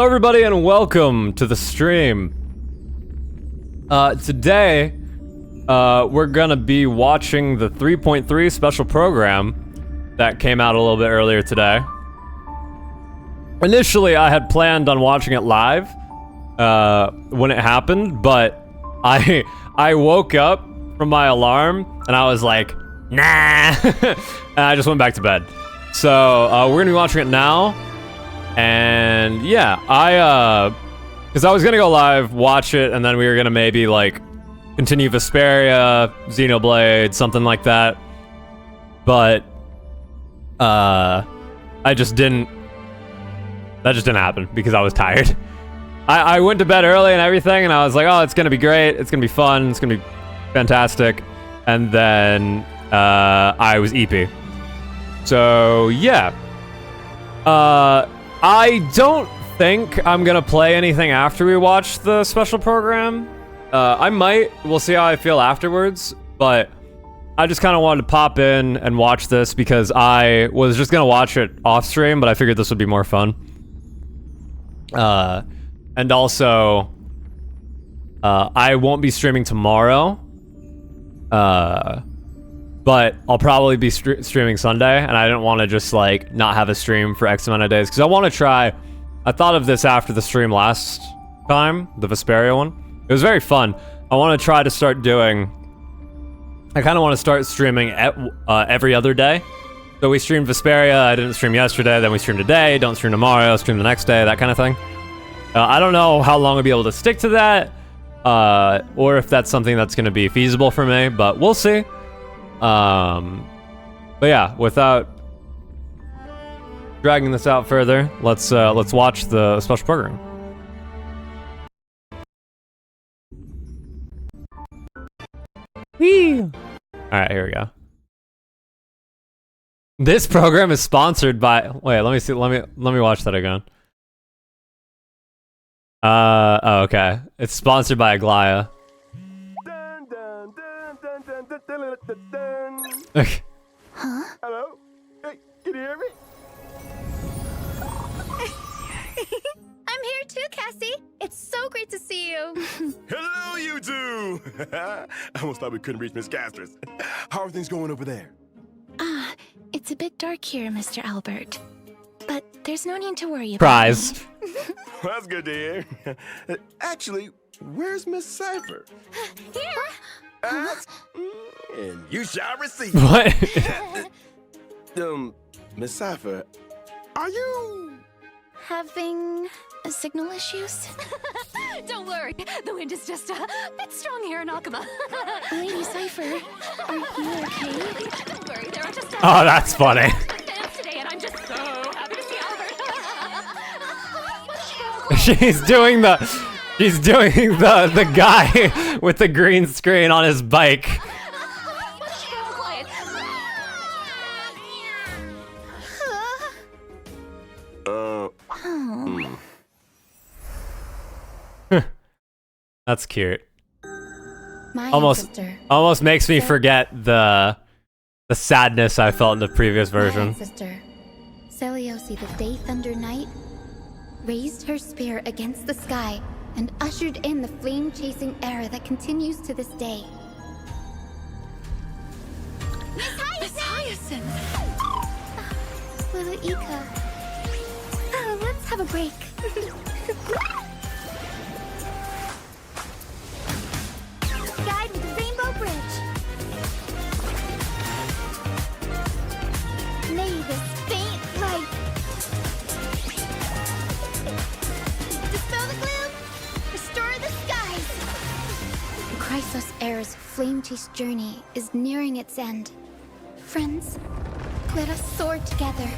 Hello everybody and welcome to the stream. Today, we're gonna be watching the 3.3 special program that came out a little bit earlier today. Initially, I had planned on watching it live when it happened, but I woke up from my alarm and I was like, nah, and I just went back to bed. So we're gonna be watching it now. And yeah, because I was gonna go live, watch it, and then we were gonna maybe like continue Vesperia, Xenoblade, something like that. But I just didn't. That just didn't happen because I was tired. I went to bed early and everything, and I was like, oh, it's gonna be great, it's gonna be fun, it's gonna be fantastic, and then I was EP. So yeah. I don't think I'm gonna play anything after we watch the special program. I might. We'll see how I feel afterwards. But I just kind of wanted to pop in and watch this because I was just gonna watch it off stream, but I figured this would be more fun. And also, I won't be streaming tomorrow. But I'll probably be streaming Sunday, and I didn't want to just like not have a stream for X amount of days because I want to try. I thought of this after the stream last time, the Vesperia one. It was very fun. I want to try to start doing. I kind of want to start streaming every other day. So we streamed Vesperia. I didn't stream yesterday. Then we stream today. Don't stream tomorrow. Stream the next day. That kind of thing. I don't know how long I'll be able to stick to that, or if that's something that's going to be feasible for me. But we'll see. But yeah, without dragging this out further, let's watch the special program. Whee! All right, here we go. This program is sponsored by. Wait, let me see. Let me watch that again. Oh, okay. It's sponsored by Aglaya. Okay. Huh? Hello? Hey, can you hear me? I'm here too, Cassie. It's so great to see you. Hello, you two! I almost thought we couldn't reach Miss Casters. How are things going over there? It's a bit dark here, Mr. Albert. But there's no need to worry about Prize. That's good to hear. Actually, where's Miss Cypher? Here. Ask, and you shall receive. What? Miss Cypher, are you... Having signal issues? Don't worry, the wind is just a bit strong here in Akuma. Lady Cypher, are you okay? Don't worry, there are just Oh, that's funny. fans today, and I'm just so happy to see Albert. She's doing the guy with the green screen on his bike. Quiet. That's cute. My Almost ancestor. makes me forget the sadness I felt in the previous My version. ancestor, Seliosi the Day Thunder Knight, raised her spear against the sky and ushered in the flame-chasing era that continues to this day. Miss Hyacinth! Little Ika. Oh, let's have a break. Guide with the Rainbow Bridge. May this faint light dispel the gloom, restore the skies. Chrysos Air's flame chase journey is nearing its end. Friends, let us soar together.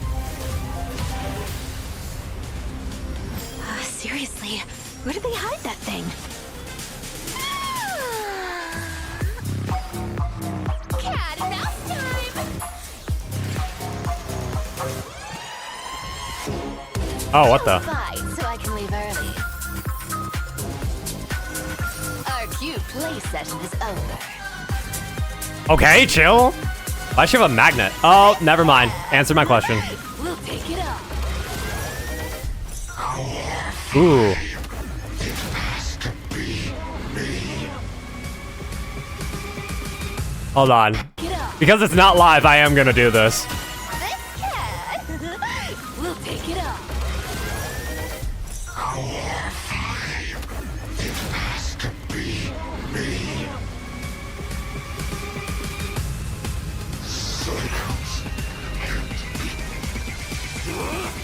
Seriously, where did they hide that thing? Cat and mouse time! Oh, what the? Fine, so I can leave early. Our cute play session is over. Okay, chill. Why should have a magnet? Oh, never mind. Answer my question. We'll take it off. Ooh. Hold on. Because it's not live, I am gonna do this. This cat will take it off.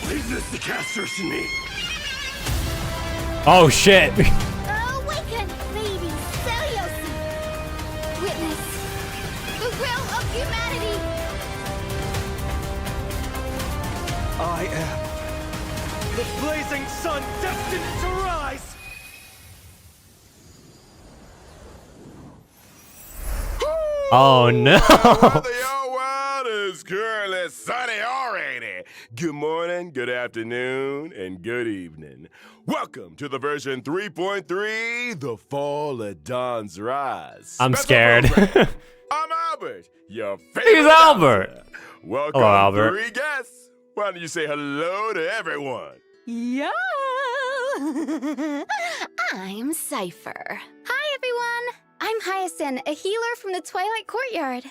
Leave this to Castorus and me. Oh shit. Awaken, baby Celiosi! Witness the will of humanity! I am the blazing sun destined to rise! Oh no. The old world is currently sunny already. Good morning, good afternoon, and good evening. Welcome to the version 3.3, The Fall of Dawn's Rise. I'm Special scared. program. I'm Albert, your favorite He's Albert. announcer. Welcome, Hello, Albert. three guests. Why don't you say hello to everyone? Yeah. I'm Cypher. Hi, everyone! I'm Hyacinth, a healer from the Twilight Courtyard.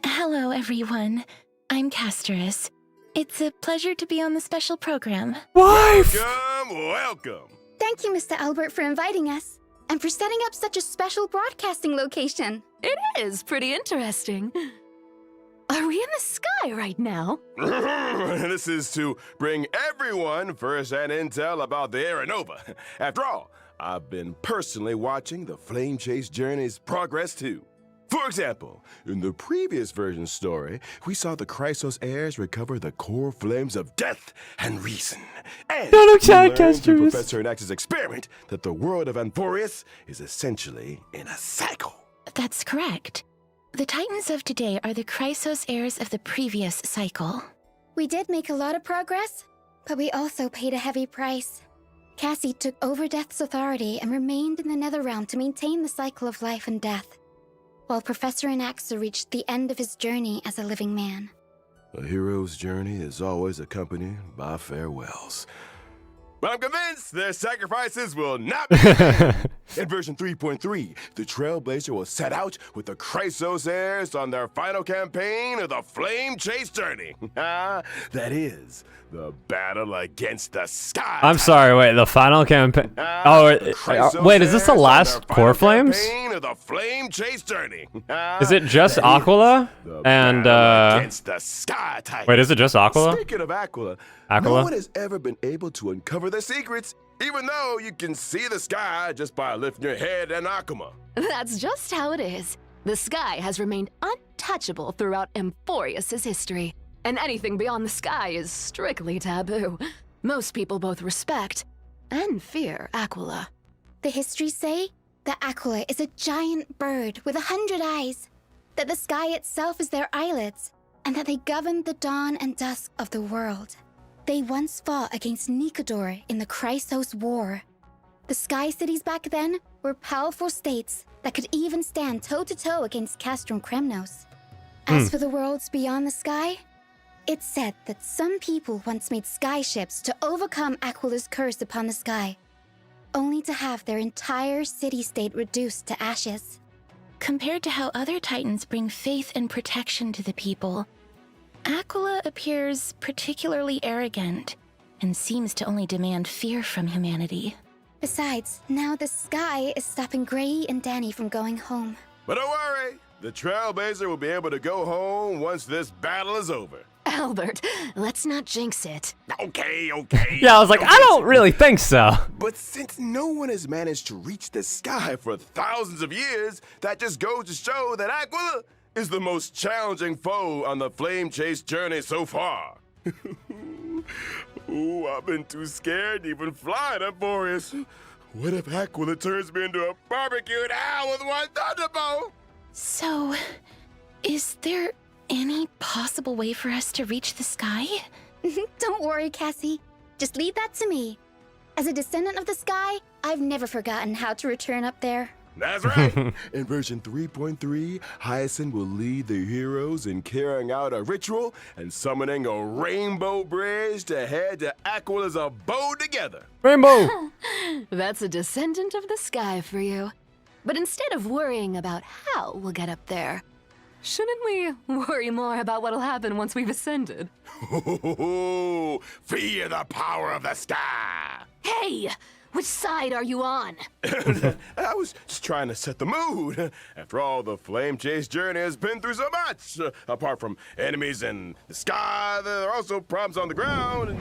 Hello, everyone. I'm Castorus. It's a pleasure to be on the special program. Wife. Welcome. Thank you, Mr. Albert, for inviting us and for setting up such a special broadcasting location. It is pretty interesting. Are we in the sky right now? This is to bring everyone first-hand intel about the Aeronova. After all, I've been personally watching the Flame Chase Journey's progress too. For example, in the previous version story, we saw the Chrysos heirs recover the core flames of death and reason. And Don't look we sad, learned through Castorus. Professor Enax's experiment that the world of Amphorius is essentially in a cycle. That's correct. The Titans of today are the Chrysos heirs of the previous cycle. We did make a lot of progress, but we also paid a heavy price. Cassie took over Death's authority and remained in the Netherrealm to maintain the cycle of life and death, while Professor Enaxa reached the end of his journey as a living man. A hero's journey is always accompanied by farewells. But I'm convinced their sacrifices will not be in vain. In version 3.3, the Trailblazer will set out with the Chrysos heirs on their final campaign of the Flame Chase Journey. That is, the battle against the sky. I'm sorry, wait, the final campaign. Oh, The Chrysos wait, is this the heirs on last their Core final Flames? campaign of the Flame Chase Journey. Is it just That is Aquila? the And, battle against the Sky Titan. wait, is it just Aquila? Speaking of Aquila, Aquila? no one has ever been able to uncover their secrets, even though you can see the sky just by lifting your head and Akuma. That's just how it is. The sky has remained untouchable throughout Amphorius' history, and anything beyond the sky is strictly taboo. Most people both respect and fear Aquila. The histories say that Aquila is a giant bird with 100 eyes, that the sky itself is their eyelids, and that they govern the dawn and dusk of the world. They once fought against Nikodor in the Chrysos War. The Sky Cities back then were powerful states that could even stand toe-to-toe against Castrum Kremnos. As for the worlds beyond the sky, it's said that some people once made skyships to overcome Aquila's curse upon the sky, only to have their entire city-state reduced to ashes. Compared to how other Titans bring faith and protection to the people, Aquila appears particularly arrogant and seems to only demand fear from humanity. Besides, now the sky is stopping Gray and Danny from going home. But don't worry, the Trailblazer will be able to go home once this battle is over. Albert, let's not jinx it. Okay. Yeah, I was like, I don't really think so. But since no one has managed to reach the sky for thousands of years, that just goes to show that Aquila is the most challenging foe on the Flame Chase journey so far. Ooh, I've been too scared to even fly to Boreas. What if Aquila turns me into a barbecued owl with one thunderbolt? So, is there any possible way for us to reach the sky? Don't worry, Cassie. Just leave that to me. As a descendant of the sky, I've never forgotten how to return up there. That's right. In version 3.3, Hyacinth will lead the heroes in carrying out a ritual and summoning a rainbow bridge to head to Aquila's abode together. Rainbow! That's a descendant of the sky for you. But instead of worrying about how we'll get up there, shouldn't we worry more about what'll happen once we've ascended? Fear the power of the sky. Hey! Which side are you on? I was just trying to set the mood. After all, the Flame Chase journey has been through so much. Apart from enemies in the sky, there are also problems on the ground.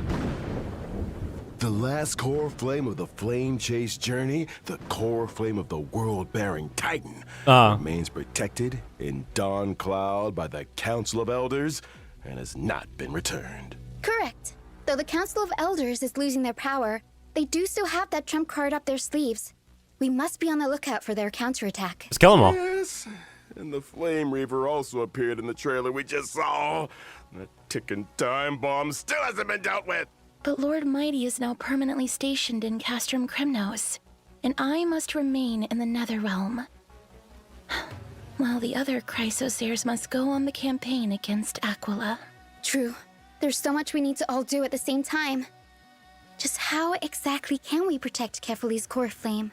The last core flame of the Flame Chase journey, the core flame of the world-bearing Titan, remains protected in Dawn Cloud by the Council of Elders and has not been returned. Correct. Though the Council of Elders is losing their power, they do still have that trump card up their sleeves. We must be on the lookout for their counterattack. Let's kill them all. Yes, and the Flame Reaver also appeared in the trailer we just saw. That ticking time bomb still hasn't been dealt with. But Lord Mighty is now permanently stationed in Castrum Krymnos, and I must remain in the Netherrealm. While the other Chrysosaurs must go on the campaign against Aquila. True. There's so much we need to all do at the same time. Just how exactly can we protect Kefali's core flame?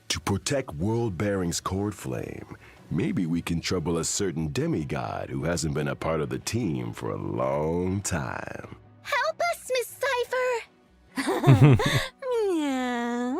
To protect World-Bearing's cord flame, maybe we can trouble a certain demigod who hasn't been a part of the team for a long time. Help us, Miss Cypher! Yeah.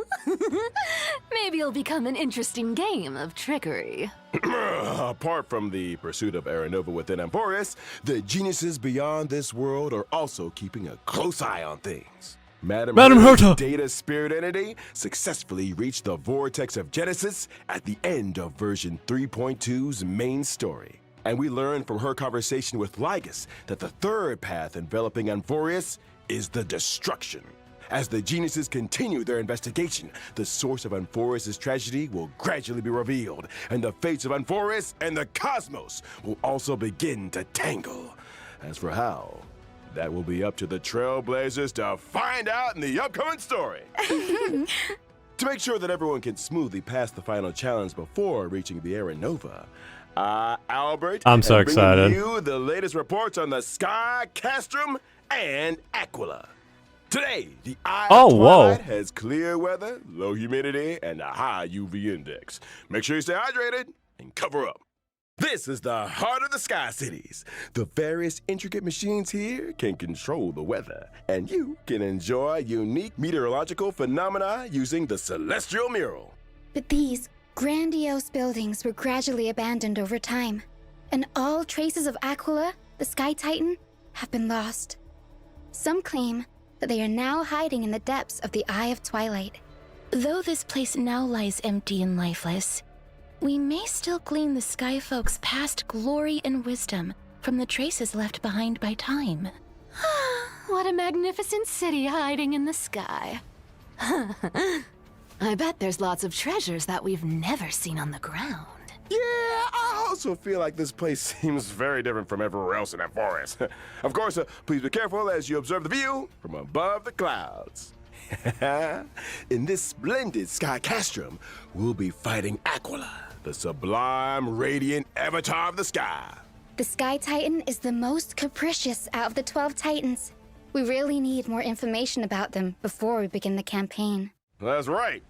Maybe it'll become an interesting game of trickery. Apart from the pursuit of Aranova within Amphorius, the geniuses beyond this world are also keeping a close eye on things. Madam Herta's data spirit entity successfully reached the vortex of Genesis at the end of version 3.2's main story. And we learned from her conversation with Lygus that the third path enveloping Amphorius is the destruction. As the geniuses continue their investigation, the source of Amphorius' tragedy will gradually be revealed, and the fates of Amphorius and the cosmos will also begin to tangle. As for how, that will be up to the Trailblazers to find out in the upcoming story. To make sure that everyone can smoothly pass the final challenge before reaching the Aranova, Albert, I'm so am bringing excited. you the latest reports on the Sky, Castrum, and Aquila. Today, the Eye of Twilight has clear weather, low humidity, and a high UV index. Make sure you stay hydrated and cover up. This is the heart of the Sky Cities. The various intricate machines here can control the weather, and you can enjoy unique meteorological phenomena using the Celestial Mural. But these grandiose buildings were gradually abandoned over time, and all traces of Aquila, the Sky Titan, have been lost. Some claim that they are now hiding in the depths of the Eye of Twilight. Though this place now lies empty and lifeless, we may still glean the Sky Folk's past glory and wisdom from the traces left behind by time. What a magnificent city hiding in the sky. I bet there's lots of treasures that we've never seen on the ground. Yeah, I also feel like this place seems very different from everywhere else in that forest. Of course, please be careful as you observe the view from above the clouds. In this splendid Sky Castrum, we'll be fighting Aquila, the sublime, radiant avatar of the sky. The Sky Titan is the most capricious out of the 12 Titans. We really need more information about them before we begin the campaign. That's right.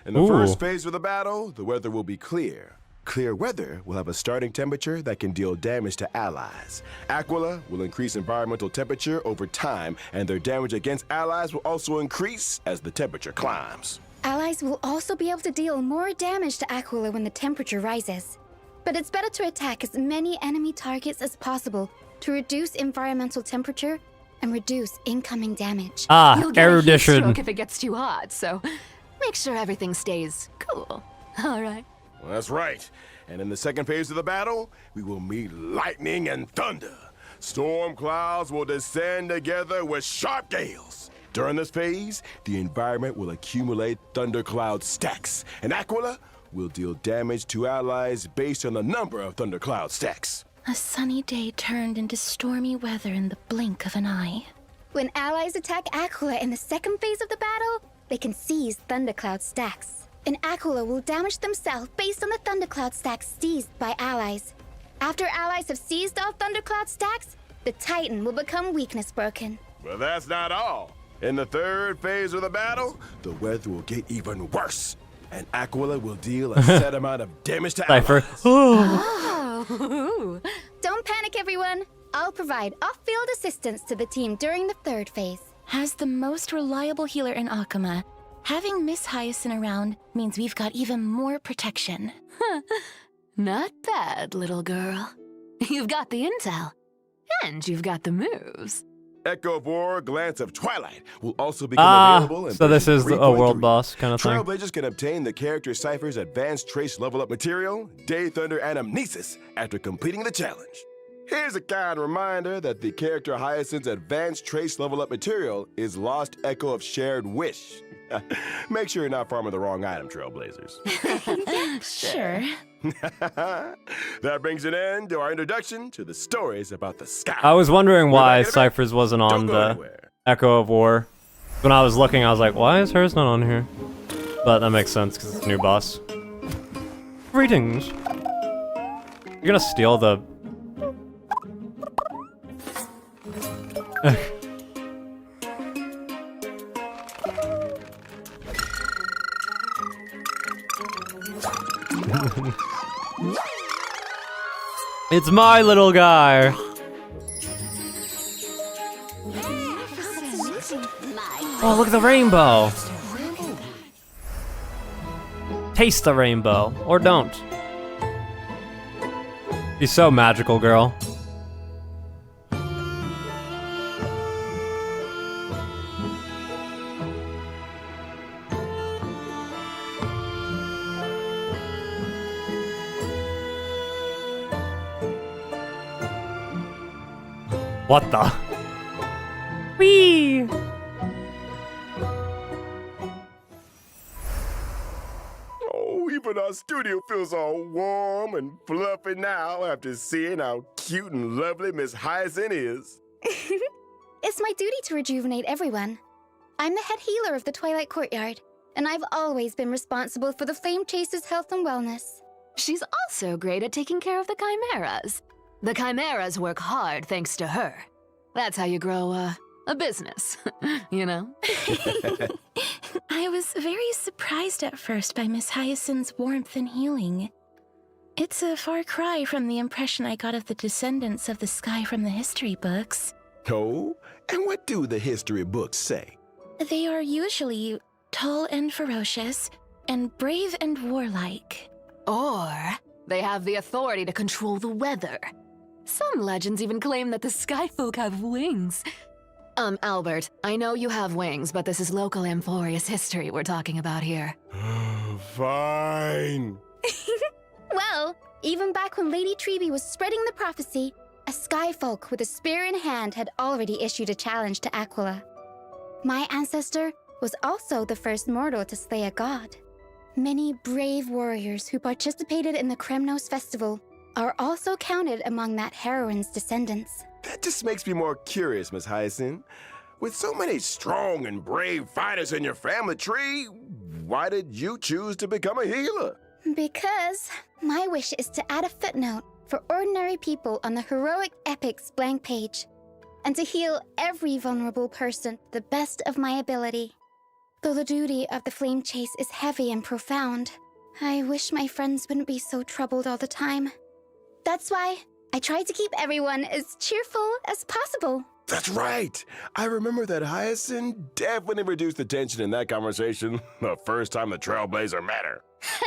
In the first phase of the battle, the weather will be clear. Clear weather will have a starting temperature that can deal damage to allies. Aquila will increase environmental temperature over time, and their damage against allies will also increase as the temperature climbs. Allies will also be able to deal more damage to Aquila when the temperature rises. But it's better to attack as many enemy targets as possible to reduce environmental temperature and reduce incoming damage. You'll get a heat erudition. stroke if it gets too hot, so make sure everything stays cool. All right. Well, that's right. And in the second phase of the battle, we will meet lightning and thunder. Storm clouds will descend together with sharp gales. During this phase, the environment will accumulate thundercloud stacks, and Aquila will deal damage to allies based on the number of thundercloud stacks. A sunny day turned into stormy weather in the blink of an eye. When allies attack Aquila in the second phase of the battle, they can seize thundercloud stacks. and Aquila will damage themselves based on the Thundercloud stacks seized by allies. After allies have seized all Thundercloud stacks, the Titan will become weakness broken. But that's not all. In the third phase of the battle, the weather will get even worse, and Aquila will deal a set amount of damage to Cypher. allies. Oh. Don't panic, everyone. I'll provide off-field assistance to the team during the third phase. As the most reliable healer in Akuma, having Miss Hyacinth around means we've got even more protection. Not bad, little girl. You've got the intel, and you've got the moves. Echo of War, Glance of Twilight will also become available in So this version is a world 3.3. boss kind of thing. Trailblazers can obtain the character Cypher's advanced trace level up material, Day Thunder Anamnesis, after completing the challenge. Here's a kind reminder that the character Hyacinth's advanced trace level up material is Lost Echo of Shared Wish. Make sure you're not farming the wrong item, Trailblazers. Sure. That brings an end to our introduction to the stories about the sky. I was wondering why back in a bit. Cypher's wasn't on Don't go the anywhere. Echo of War. When I was looking, I was like, why is hers not on here? But that makes sense because it's a new boss. Greetings. You're gonna steal the... It's my little guy. Oh, look at the rainbow. Taste the rainbow, or don't. She's so magical, girl. What the? Whee! Oh, even our studio feels all warm and fluffy now after seeing how cute and lovely Miss Hyacinth is. It's my duty to rejuvenate everyone. I'm the head healer of the Twilight Courtyard, and I've always been responsible for the Flame Chaser's health and wellness. She's also great at taking care of the chimeras. The chimeras work hard thanks to her. That's how you grow a business, you know? I was very surprised at first by Miss Hyacinth's warmth and healing. It's a far cry from the impression I got of the descendants of the sky from the history books. Oh, and what do the history books say? They are usually tall and ferocious, and brave and warlike. Or they have the authority to control the weather. Some legends even claim that the sky folk have wings. Albert, I know you have wings, but this is local Amphorius history we're talking about here. Fine. Well, even back when Lady Treby was spreading the prophecy, a skyfolk with a spear in hand had already issued a challenge to Aquila. My ancestor was also the first mortal to slay a god. Many brave warriors who participated in the Kremnos festival are also counted among that heroine's descendants. That just makes me more curious, Miss Hyacinth. With so many strong and brave fighters in your family tree, why did you choose to become a healer? Because my wish is to add a footnote for ordinary people on the heroic epics blank page, and to heal every vulnerable person to the best of my ability. Though the duty of the flame chase is heavy and profound, I wish my friends wouldn't be so troubled all the time. That's why I try to keep everyone as cheerful as possible. That's right. I remember that Hyacinth definitely reduced the tension in that conversation the first time the Trailblazer met her.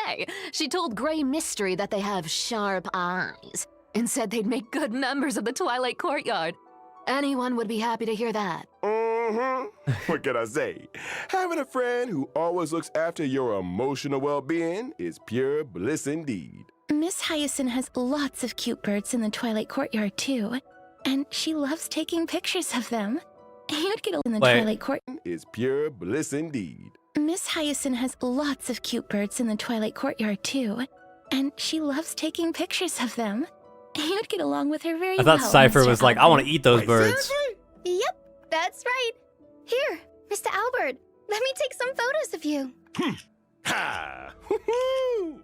Hey, she told Grey Mystery that they have sharp eyes and said they'd make good members of the Twilight Courtyard. Anyone would be happy to hear that. What can I say? Having a friend who always looks after your emotional well-being is pure bliss indeed. Miss Hyacinth has lots of cute birds in the Twilight Courtyard, too. And she loves taking pictures of them. You'd get in the Twilight Court. Is pure bliss indeed. Miss Hyacinth has lots of cute birds in the Twilight Courtyard, too. And she loves taking pictures of them. You'd get along with her very I well. thought Cypher Mr. was like, I want to Albert. eat those Wait, birds. seriously? Yep, that's right. Here, Mr. Albert, let me take some photos of you. Ha! Woo-hoo!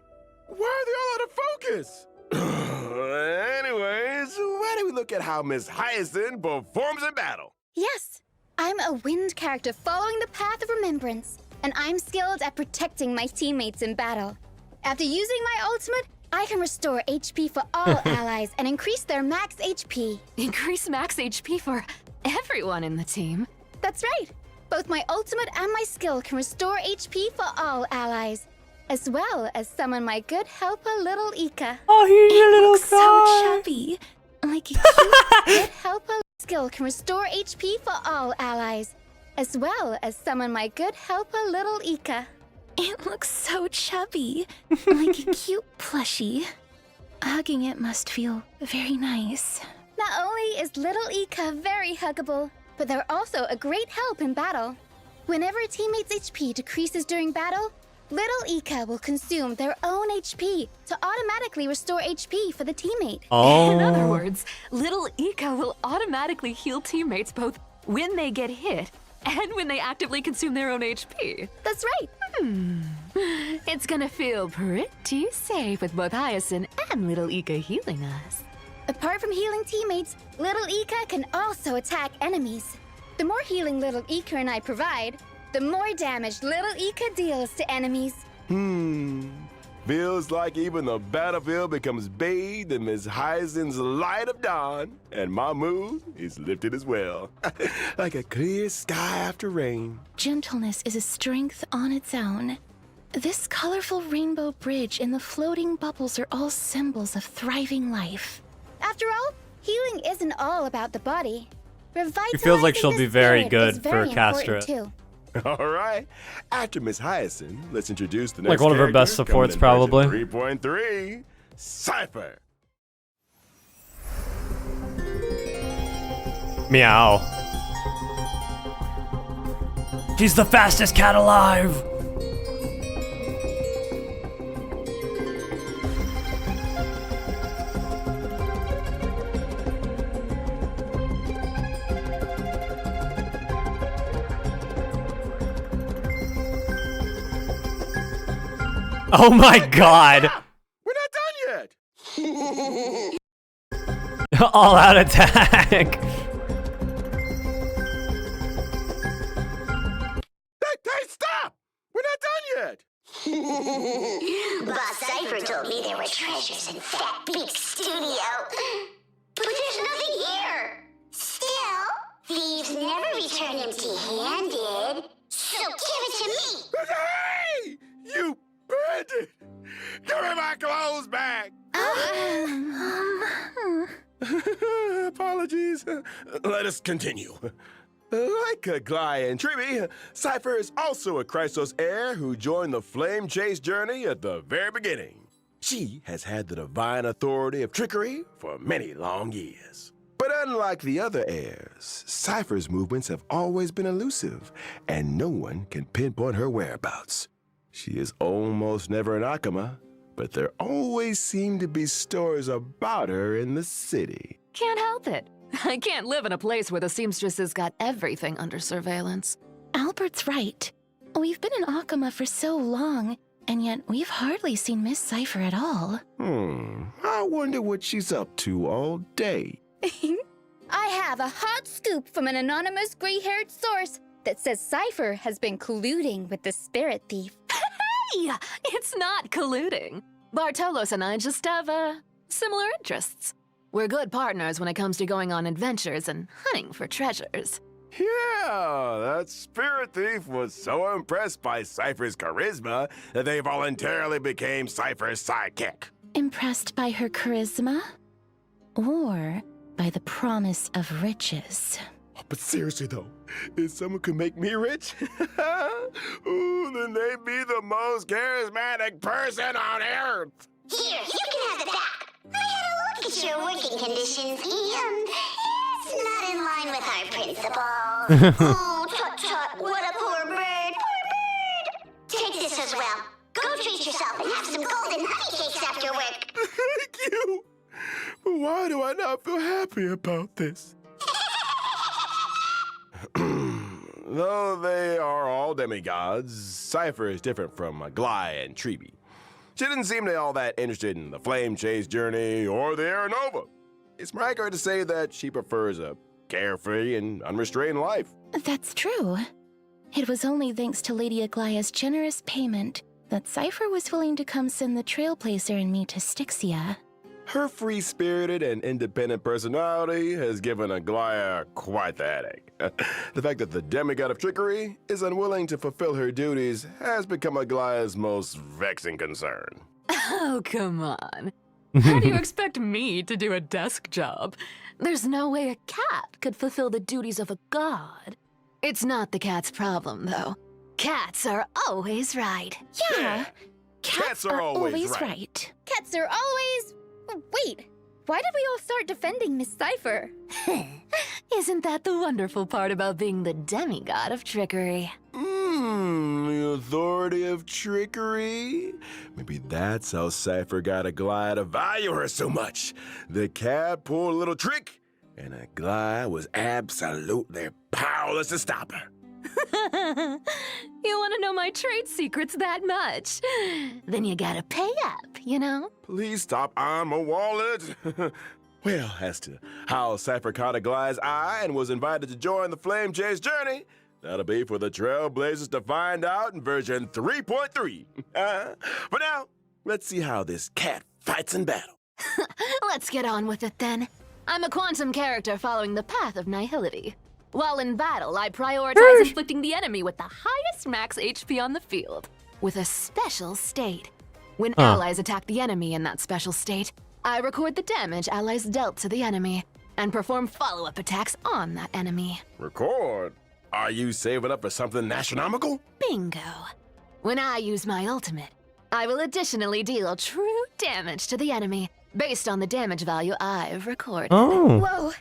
Why are they all out of focus? Anyways, why don't we look at how Miss Hyacinth performs in battle? Yes, I'm a wind character following the path of remembrance, and I'm skilled at protecting my teammates in battle. After using my ultimate, I can restore HP for all allies and increase their max HP. Increase max HP for everyone in the team. That's right. Both my ultimate and my skill can restore HP for all allies, as well as summon my good helper, Little Ika. Oh, he's a little Looks so chubby. Like a cute Good helper skill can restore HP for all allies, as well as summon my good helper, Little Ika. It looks so chubby, like a cute plushie. Hugging it must feel very nice. Not only is Little Ika very huggable, but they're also a great help in battle. Whenever a teammate's HP decreases during battle, Little Ika will consume their own HP to automatically restore HP for the teammate. Oh. In other words, Little Ika will automatically heal teammates both when they get hit and when they actively consume their own HP. That's right. It's gonna feel pretty safe with both Hyacinth and Little Ika healing us. Apart from healing teammates, Little Ika can also attack enemies. The more healing Little Ika and I provide, the more damage Little Ika deals to enemies. Feels like even the battlefield becomes bathed in Miss Hyacinth's light of dawn, and my mood is lifted as well. Like a clear sky after rain. Gentleness is a strength on its own. This colorful rainbow bridge and the floating bubbles are all symbols of thriving life. After all, healing isn't all about the body. It feels like she'll be very good for Castor Castra. too. All right. After Miss Hyacinth, let's introduce the Like next one of her character best supports, coming in probably. version 3.3, Cypher. Meow. She's the fastest cat alive! Oh my god! We're not done yet. All out attack! Hey, stop! We're not done yet. Boss Cypher told me there were treasures in that big studio. But there's nothing here. Still, thieves never return empty-handed. So give it to me. Hey! You bandit! Give me my clothes back! Apologies. Let us continue. Like Glai and Triby, Cypher is also a Chrysos heir who joined the Flame Chase journey at the very beginning. She has had the divine authority of trickery for many long years. But unlike the other heirs, Cypher's movements have always been elusive, and no one can pinpoint her whereabouts. She is almost never in Akama, but there always seem to be stories about her in the city. Can't help it. I can't live in a place where the seamstress has got everything under surveillance. Albert's right. We've been in Akama for so long, and yet we've hardly seen Miss Cypher at all. I wonder what she's up to all day. I have a hot scoop from an anonymous gray-haired source that says Cypher has been colluding with the spirit thief. Hey! It's not colluding. Bartolos and I just have, similar interests. We're good partners when it comes to going on adventures and hunting for treasures. Yeah, that spirit thief was so impressed by Cypher's charisma that they voluntarily became Cypher's sidekick. Impressed by her charisma? Or by the promise of riches? But seriously though, if someone could make me rich, ooh, then they'd be the most charismatic person on earth. Here, you can have it back. I had a look at your working conditions, and it's not in line with our principles. Oh, tut-tut, what a poor bird. Poor bird. Take this as well. Go treat yourself and have some golden honey cakes after work. Thank you. But why do I not feel happy about this? Though they are all demigods, Cypher is different from Glai and Treeby. She didn't seem to be all that interested in the Flame Chase journey or the Air Nova. It's more accurate to say that she prefers a carefree and unrestrained life. That's true. It was only thanks to Lady Aglaya's generous payment that Cypher was willing to come send the Trailblazer and me to Styxia. Her free-spirited and independent personality has given Aglaya quite the headache. The fact that the demigod of trickery is unwilling to fulfill her duties has become Aglaya's most vexing concern. Oh, come on. How do you expect me to do a desk job? There's no way a cat could fulfill the duties of a god. It's not the cat's problem, though. Cats are always right. Yeah, cats are always right. Cats are always... Wait, why did we all start defending Miss Cypher? Isn't that the wonderful part about being the demigod of trickery? The authority of trickery? Maybe that's how Cypher got Aglaya to value her so much. The cat pulled a little trick, and Aglaya was absolutely powerless to stop her. You want to know my trade secrets that much? Then you gotta pay up, you know? Please stop on my wallet. Well, as to how Cypher caught Aglaya's eye and was invited to join the Flame Chase journey, that'll be for the Trailblazers to find out in version 3.3. For now, let's see how this cat fights in battle. Let's get on with it then. I'm a quantum character following the path of nihility. While in battle, I prioritize inflicting the enemy with the highest max HP on the field, with a special state. When allies attack the enemy in that special state, I record the damage allies dealt to the enemy, and perform follow-up attacks on that enemy. Record? Are you saving up for something astronomical? Bingo. When I use my ultimate, I will additionally deal true damage to the enemy, based on the damage value I've recorded. Oh. Whoa!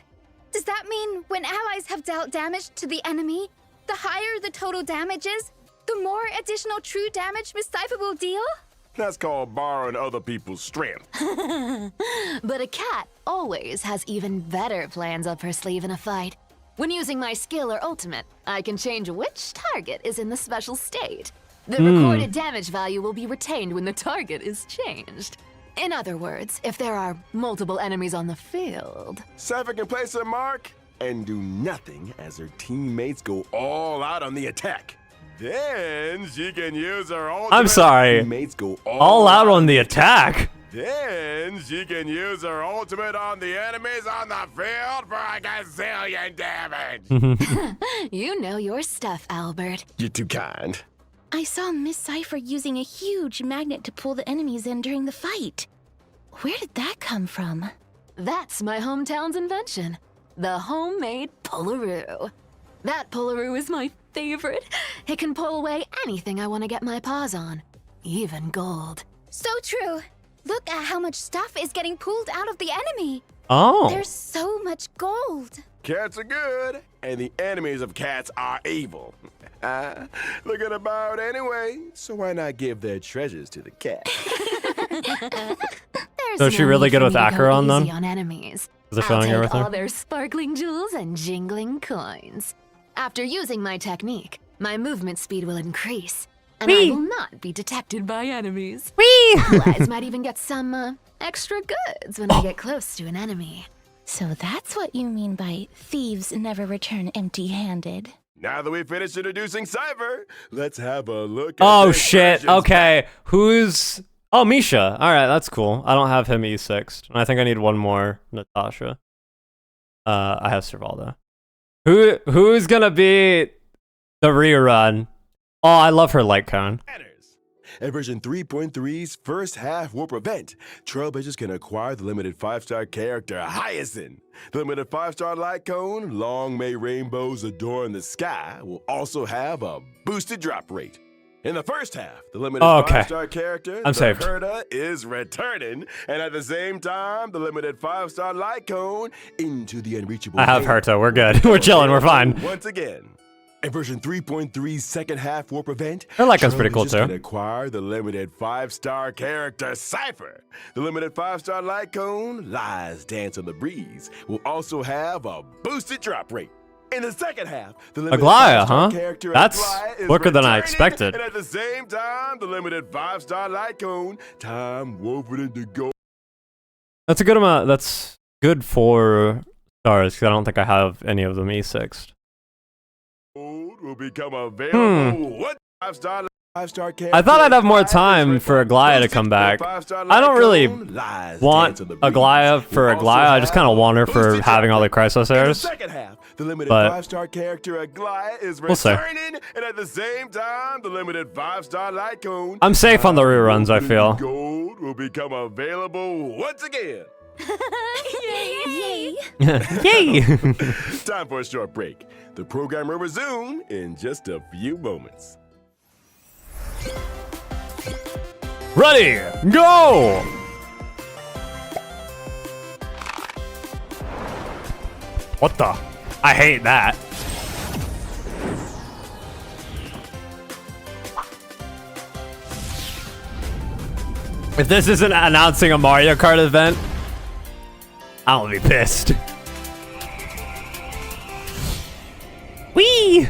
Does that mean when allies have dealt damage to the enemy, the higher the total damage is, the more additional true damage Miss Cypher will deal? That's called borrowing other people's strength. But a cat always has even better plans up her sleeve in a fight. When using my skill or ultimate, I can change which target is in the special state. The recorded damage value will be retained when the target is changed. In other words, if there are multiple enemies on the field... Cypher can place her mark and do nothing as her teammates go all out on the attack. Then she can use her ultimate. I'm sorry. Teammates go All out on the attack. Then she can use her ultimate on the enemies on the field for a gazillion damage. You know your stuff, Albert. You're too kind. I saw Miss Cypher using a huge magnet to pull the enemies in during the fight. Where did that come from? That's my hometown's invention, the homemade Pullaroo. That Pullaroo is my favorite. It can pull away anything I want to get my paws on, even gold. So true. Look at how much stuff is getting pulled out of the enemy. Oh. There's so much gold. Cats are good, and the enemies of cats are evil. Look at about anyway, so why not give their treasures to the cat? So is she really good with Acheron then? On enemies. Is it showing her with all her? their sparkling jewels and jingling coins. After using my technique, my movement speed will increase, and I will not be detected by enemies. Allies might even get some extra goods when I get close to an enemy. So that's what you mean by thieves never return empty-handed. Now that we've finished introducing Cypher, let's have a look at Oh this shit. version's Okay. Who's... Oh, Misha. All right, that's cool. I don't have him E6'd. I think I need one more Natasha. I have Servalda. Who's gonna be the rerun? Oh, I love her light cone. banners. At version 3.3's first half warp event, Trailblazers can acquire the limited 5-star character Hyacinth. The limited 5-star light cone, Long May Rainbows Adorn the Sky, will also have a boosted drop rate. In the first half, the limited 5-star character, I'm the saved. Herta, is returning, and at the same time, the limited 5-star light cone, Into the Unreachable. I have Lane, Herta. We're good. We're chilling. We're fine. once again. In version 3.3's second half warp event, Her light cone's pretty cool, Trailblazers can too. acquire the limited 5-star character Cypher. The limited 5-star light cone, Lies Dance on the Breeze, will also have a boosted drop rate. In the second half, the Aglaya, limited 5-star huh? character That's Aglaya is quicker than I returning, expected. And at the same time, the limited 5-star light cone, time woven into gold. That's a good amount. That's good for stars, because I don't think I have any of them E6'd. Will become available. What 5-star character? I thought I'd have more Aglaya is time for Aglaya to come back. I don't really want Aglaya for Aglaya. I just kind of want her for having all the Chrysos In the heirs. second half, the limited But 5-star character Aglaya is we'll see. returning, and at the same time, the limited 5-star light cone. I'm safe on the reruns, I feel. Gold will become available once again. Yay! Yay! Time for a short break. The program will resume in just a few moments. Ready, go! What the? I hate that. If this isn't announcing a Mario Kart event, I'll be pissed. Whee!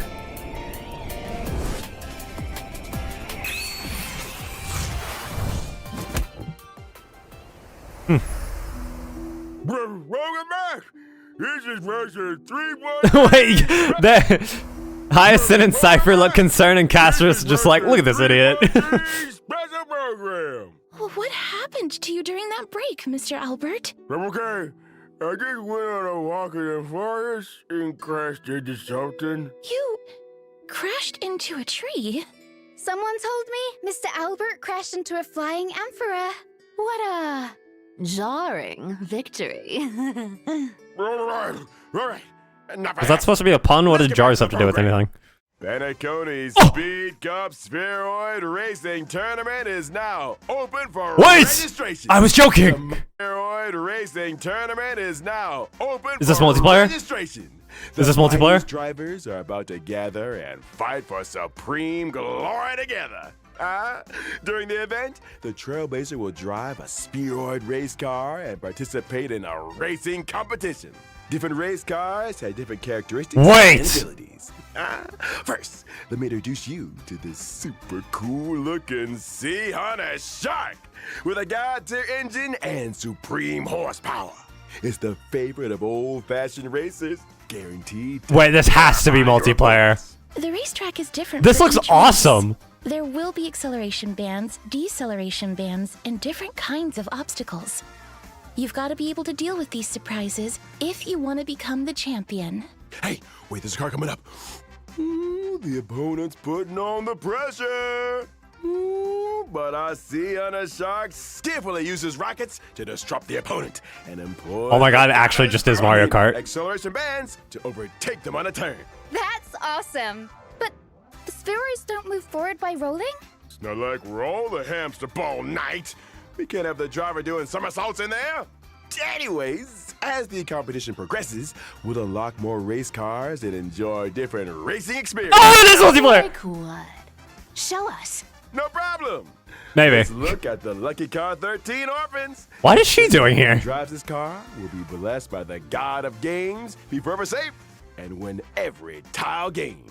Welcome back. This is version 3.0. Wait, the Hyacinth and Cypher look concerned, and Castor's just like, look at this idiot. Special program. Well, what happened to you during that break, Mr. Albert? I'm okay. I just went on a walk in the forest and crashed into something. You crashed into a tree? Someone told me Mr. Albert crashed into a flying emperor. What a... Jarring victory. All right. Enough Is that supposed to be a pun? What did jars have to do with anything? Penacony Oh! Speed Cup Spheroid Racing Tournament is now open for Wait! registration. I was joking! The Spheroid Racing Tournament is now open Is this for multiplayer? registration. Is this The multiplayer? mightiest drivers are about to gather and fight for supreme glory together. During the event, the Trailblazer will drive a spheroid race car and participate in a racing competition. Different race cars have different characteristics Wait! and abilities. First, let me introduce you to this super cool looking Sea Hunter Shark with a God-tier engine and supreme horsepower. It's the favorite of old-fashioned racers, guaranteed to Wait, this has to be defy your multiplayer. opponents. The racetrack is different. This for looks each race. awesome! There will be acceleration bands, deceleration bands, and different kinds of obstacles. You've got to be able to deal with these surprises if you want to become the champion. Hey, wait, there's a car coming up. Ooh, the opponent's putting on the pressure. Ooh, but I see on a shark skillfully uses rockets to disrupt the opponent and employ. Oh my god, it actually just is Mario Kart. Acceleration bands to overtake them on a turn. That's awesome. But the spheroids don't move forward by rolling? It's not like roll the hamster ball night. We can't have the driver doing somersaults in there. Anyways, as the competition progresses, we'll unlock more race cars and enjoy different racing experiences. Oh, it is Very multiplayer! cool. Show us. No problem. Maybe. Let's look at the Lucky Car 13 orphans. What is she doing here? Who drives this car will be blessed by the god of games, be forever safe, and win every tile game.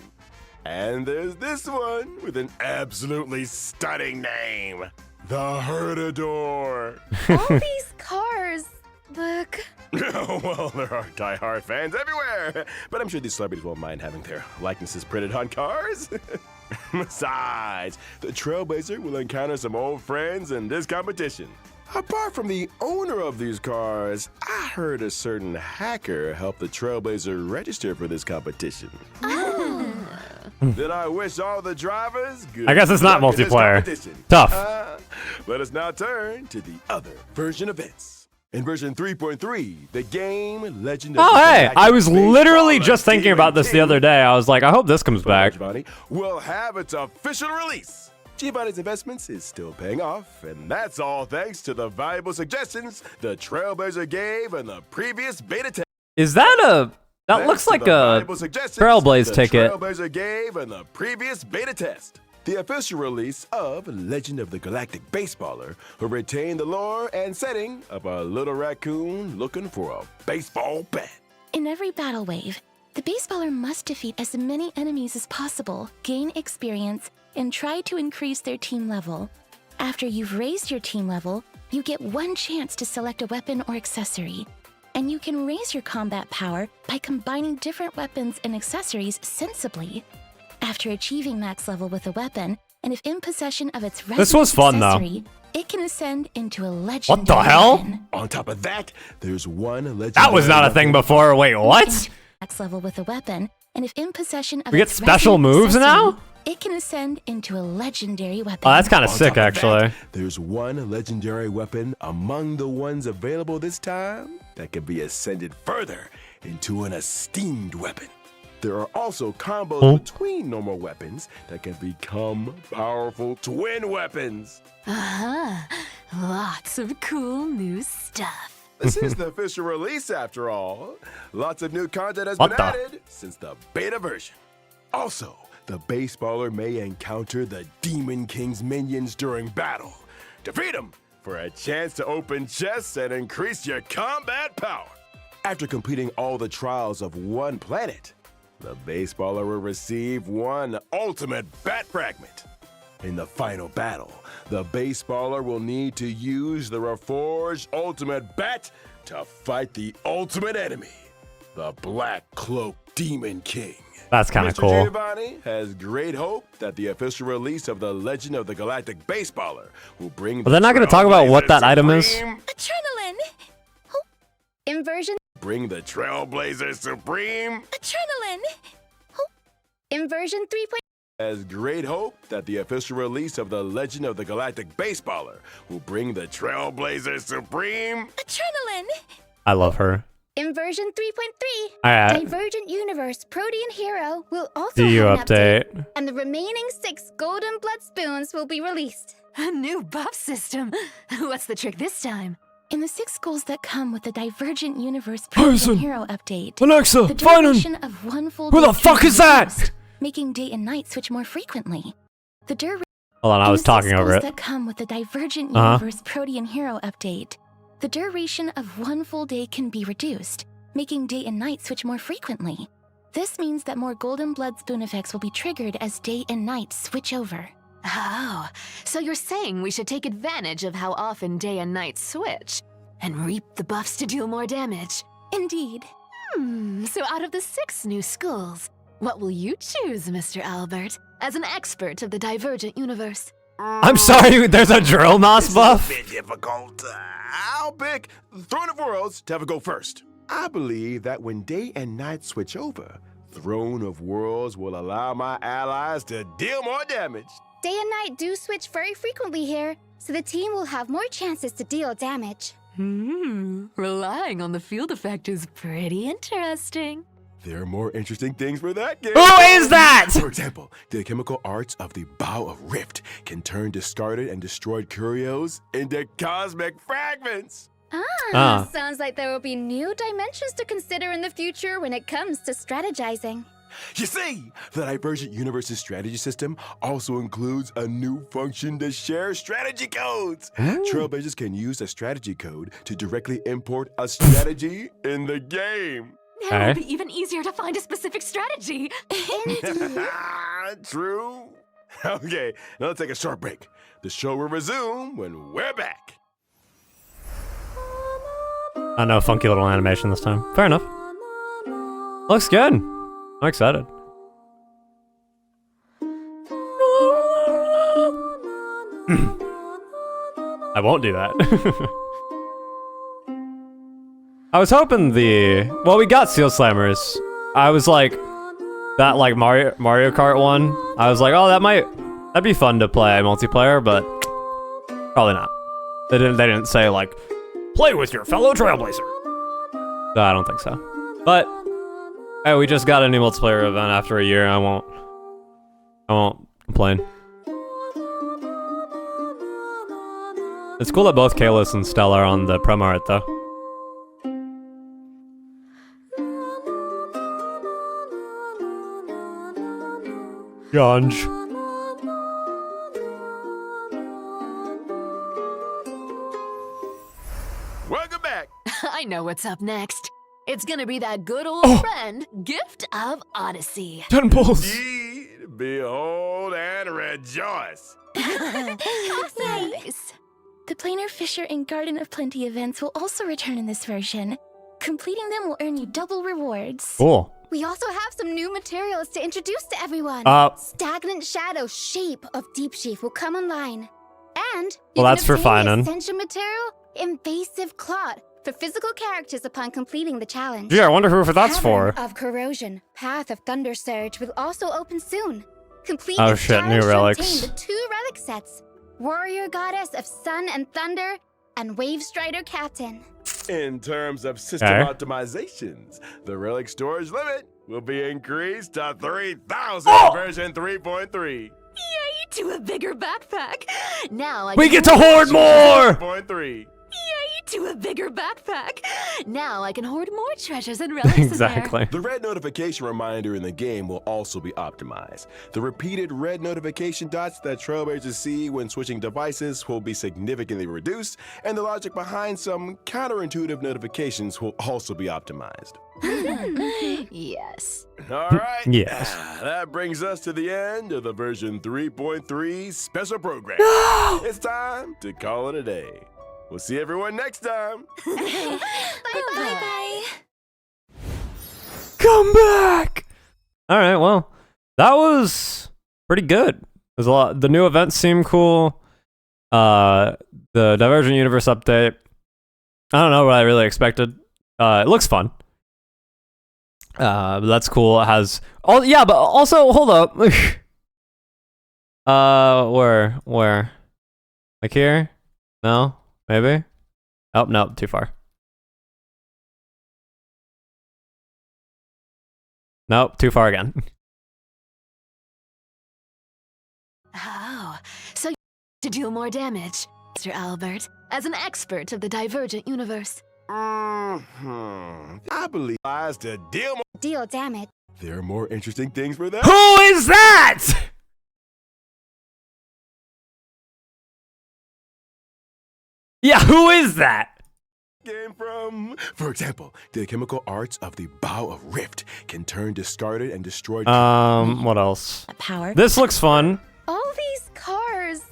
And there's this one with an absolutely stunning name. The Herdador. All these cars look... Well, there are die-hard fans everywhere, but I'm sure these celebrities won't mind having their likenesses printed on cars. Besides, the Trailblazer will encounter some old friends in this competition. Apart from the owner of these cars, I heard a certain hacker helped the Trailblazer register for this competition. Then I wish all the drivers good I guess it's not luck in this multiplayer. competition. Tough. Let us now turn to the other version events. In version 3.3, the game Legend of Oh, the hey! Galactic I was literally Baseballer just thinking about this the other day. I was like, I hope this comes back. Giovanni will have its official release. Giovanni's investments is still paying off, and that's all thanks to the valuable suggestions the Trailblazer gave in the previous beta test. Is that a... That looks like a Trailblaze ticket. Trailblazer gave in the previous beta test. The official release of Legend of the Galactic Baseballer will retain the lore and setting of a little raccoon looking for a baseball bat. In every battle wave, The baseballer must defeat as many enemies as possible, gain experience, and try to increase their team level. After you've raised your team level, you get one chance to select a weapon or accessory. And you can raise your combat power by combining different weapons and accessories sensibly. After achieving max level with a weapon, and if in possession of its This was fun, though. accessory, it can ascend into a legendary What the hell? weapon. On top of that, there's one legendary. That was not a thing weapon. before. Wait, what? Max level with a weapon, and if in possession of We get its special resonant moves accessory, now? it can ascend into a legendary weapon. Oh, that's kind of On sick, top of actually. that, there's one legendary weapon among the ones available this time that can be ascended further into an esteemed weapon. There are also combos between normal weapons that can become powerful twin weapons. Lots of cool new stuff. This is the official release after all. Lots of new content has What been the? added since the beta version. Also, the baseballer may encounter the Demon King's minions during battle. Defeat them for a chance to open chests and increase your combat power. After completing all the trials of one planet, the baseballer will receive one ultimate bat fragment. In the final battle, the baseballer will need to use the Reforged Ultimate Bat to fight the ultimate enemy, the Black Cloak Demon King. That's kind of Mr. cool. Giovanni has great hope that the official release of the Legend of the Galactic Baseballer will bring. But they're not gonna talk about what that item is? Adrenaline! Inversion Bring the Trailblazer Supreme. Adrenaline! Inversion 3. Has great hope that the official release of the Legend of the Galactic Baseballer will bring the Trailblazer Supreme. Adrenaline! I love her. Inversion 3.3. Alright. Divergent Universe Protean Hero will also Do you have an update? and the remaining 6 Golden Blood Spoons will be released. A new buff system. What's the trick this time? In the 6 goals that come with the Divergent Universe Poison. Protean Hero update, Alexa, the find him! duration of one full Who day the fuck can is be that? reduced, making day and night switch more frequently. The Hold on, I was talking over it. that come with the Divergent Uh-huh. Universe Protean Hero update. The duration of one full day can be reduced, making day and night switch more frequently. This means that more Golden Blood Spoon effects will be triggered as day and night switch over. Oh, so you're saying we should take advantage of how often day and night switch and reap the buffs to deal more damage. Indeed. So out of the 6 new schools, what will you choose, Mr. Albert, as an expert of the Divergent Universe? I'm sorry, there's a Drill Moss buff? Bit difficult. I'll pick Throne of Worlds to have a go first. I believe that when day and night switch over, Throne of Worlds will allow my allies to deal more damage. Day and night do switch very frequently here, so the team will have more chances to deal damage. Relying on the field effect is pretty interesting. There are more interesting things for that game. Who is that? For example, the chemical arts of the Bow of Rift can turn discarded and destroyed curios into cosmic fragments. Ah. Sounds like there will be new dimensions to consider in the future when it comes to strategizing. You see, the Divergent Universe's strategy system also includes a new function to share strategy codes. Trailblazers can use a strategy code to directly import a strategy in the game. Now Okay. it'll be even easier to find a specific strategy. True. Okay, now let's take a short break. The show will resume when we're back. I know, funky little animation this time. Fair enough. Looks good. I'm excited. I won't do that. I was hoping well, we got Seal Slammers. I was like, that like Mario Kart one. I was like, oh, that'd be fun to play multiplayer, but probably not. They didn't say like, play with your fellow Trailblazer. No, I don't think so. But hey, we just got a new multiplayer event after a year. I won't complain. It's cool that both Kalis and Stella are on the promo art though. Ganj. Welcome back. I know what's up next. It's gonna be that good old friend gift of Odyssey. Temples. Indeed, behold and rejoice. Nice. The Planar Fisher and Garden of Plenty events will also return in this version. Completing them will earn you double rewards. Cool. We also have some new materials to introduce to everyone. Stagnant Shadow Shape of Deep Sheaf will come online. And you Well, can that's for obtain the Finan. essential material, Invasive Clot, for physical characters upon completing the challenge. Yeah, I wonder who that's Cavern for. of Corrosion, Path of Thunder Surge will also open soon. Complete Oh this shit, new challenge to relics. obtain the 2 relic sets, Warrior Goddess of Sun and Thunder, and Wave Strider Captain. In terms of system Okay. optimizations, the relic storage limit will be increased to 3,000 in version 3.3. Yay to a bigger backpack. Now I We can get to hoard more! 3.3. Yay to a bigger backpack. Now I can hoard more treasures and relics in there. Exactly. The red notification reminder in the game will also be optimized. The repeated red notification dots that Trailblazers see when switching devices will be significantly reduced, and the logic behind some counterintuitive notifications will also be optimized. Yes. All right. Yes. That brings us to the end of the version 3.3 special program. It's time to call it a day. We'll see everyone next time. Bye-bye. Come back! Alright, well, that was pretty good. There's a lot. The new events seem cool. The Divergent Universe update. I don't know what I really expected. It looks fun. But that's cool. It has all. Yeah, but also hold up. Where? Like here? No? Maybe? Oh no, too far. Nope, too far again. Oh, so you to deal more damage, Mr. Albert, as an expert of the Divergent Universe. I believe lies to deal more. Deal damage. There are more interesting things for them. Who is that? Yeah, who is that? Came from. For example, the chemical arts of the Bow of Rift can turn discarded and destroyed. What else? Power. This looks fun. All these cars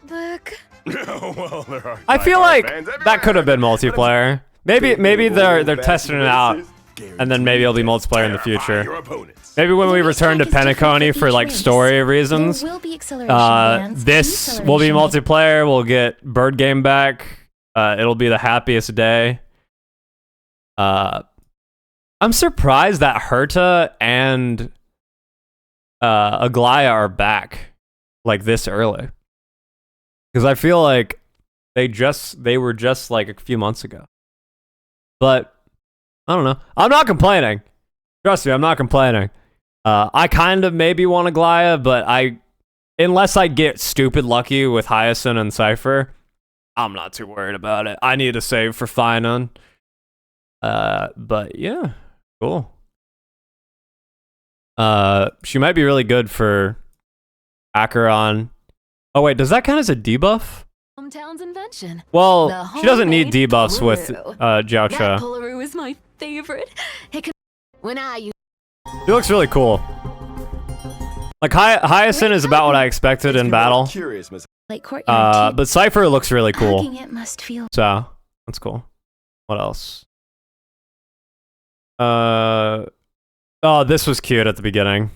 look... Well, there are. I feel diehard like fans that could have been everywhere. multiplayer. Maybe they're testing it out, Guaranteed and then maybe it'll be to multiplayer in the terrify future. your opponents. Maybe when we return to Track is different Penacony for for each like race. story reasons, There will be acceleration bands, this will be deceleration multiplayer. We'll get Bird Game back. It'll be the happiest day. I'm surprised that Herta and Aglaya are back like this early, because I feel like they were just like a few months ago. But I don't know. I'm not complaining. Trust me, I'm not complaining. I kind of maybe want Aglaya, but unless I get stupid lucky with Hyacinth and Cypher, I'm not too worried about it. I need to save for Finan. But yeah, cool. She might be really good for Acheron. Oh wait, does that count as a debuff? Hometown's invention. Well, The she doesn't need homemade debuffs with Polaru. Jiao That Cha. Polaru is my favorite. It can... When I use She looks really cool. Like Hyacinth is about what I expected in battle. Curious, Miss. like courtyard. But Cypher looks really cool. Hugging it must feel. So that's cool. What else? Oh, this was cute at the beginning.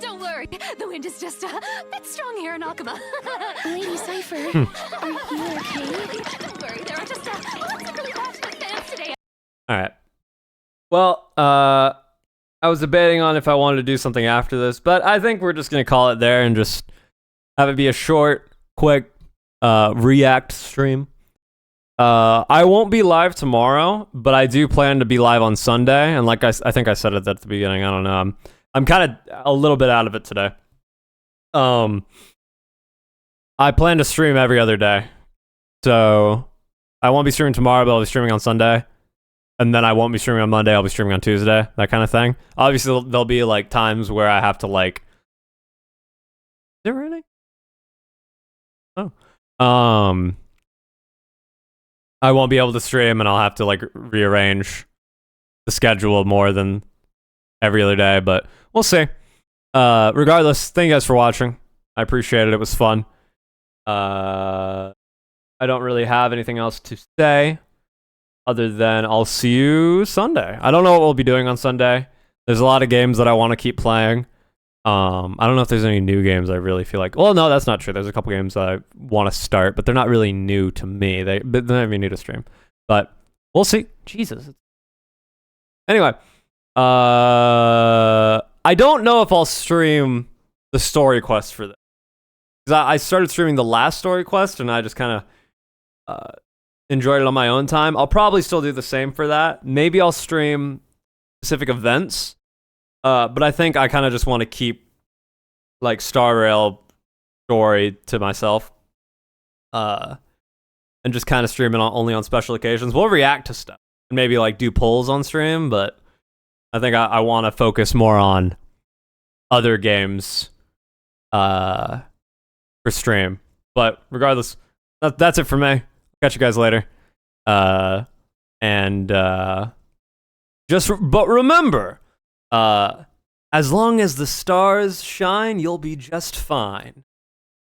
Don't worry, the wind is just a bit strong here in Akuma. Lady Cypher, are you okay? Don't worry, there are just lots of really passionate fans today. All right. Well, I was debating on if I wanted to do something after this, but I think we're just gonna call it there and just have it be a short, quick react stream. I won't be live tomorrow, but I do plan to be live on Sunday. And like I think I said it at the beginning. I don't know. I'm kind of a little bit out of it today. I plan to stream every other day, so I won't be streaming tomorrow, but I'll be streaming on Sunday. And then I won't be streaming on Monday. I'll be streaming on Tuesday. That kind of thing. Obviously, there'll be like times where I have to like. Is it really? Oh. I won't be able to stream, and I'll have to like rearrange the schedule more than every other day. But we'll see. Regardless, thank you guys for watching. I appreciate it. It was fun. I don't really have anything else to say other than I'll see you Sunday. I don't know what we'll be doing on Sunday. There's a lot of games that I want to keep playing. I don't know if there's any new games I really feel like. Well, no, that's not true. There's a couple games that I want to start, but they're not really new to me. They're not even new to stream. But we'll see. Jesus. Anyway, I don't know if I'll stream the story quest for this. Because I started streaming the last story quest, and I just kind of enjoyed it on my own time. I'll probably still do the same for that. Maybe I'll stream specific events. But I think I kind of just want to keep like Star Rail story to myself. And just kind of stream it only on special occasions. We'll react to stuff and maybe like do polls on stream, but I think I want to focus more on other games for stream. But regardless, that's it for me. Catch you guys later. But remember, as long as the stars shine, you'll be just fine.